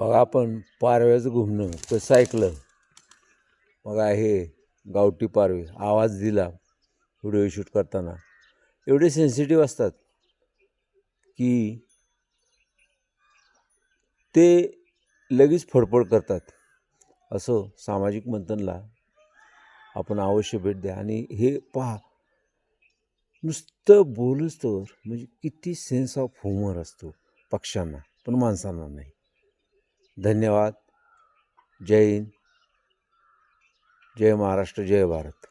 बघा आपण पारव्याचं घुमणं कसं ऐकलं. बघा हे गावठी पारवे आवाज दिला व्हिडिओ शूट करताना, एवढे सेन्सिटिव्ह असतात की ते लगेच फडफड करतात. असं सामाजिक मंथनला आपण अवश्य भेट द्या. आणि हे पहा, नुसतं बोलच तर म्हणजे किती सेन्स ऑफ ह्युमर असतो पक्ष्यांना, पण माणसांना नाही. धन्यवाद. जय हिंद, जय महाराष्ट्र, जय भारत.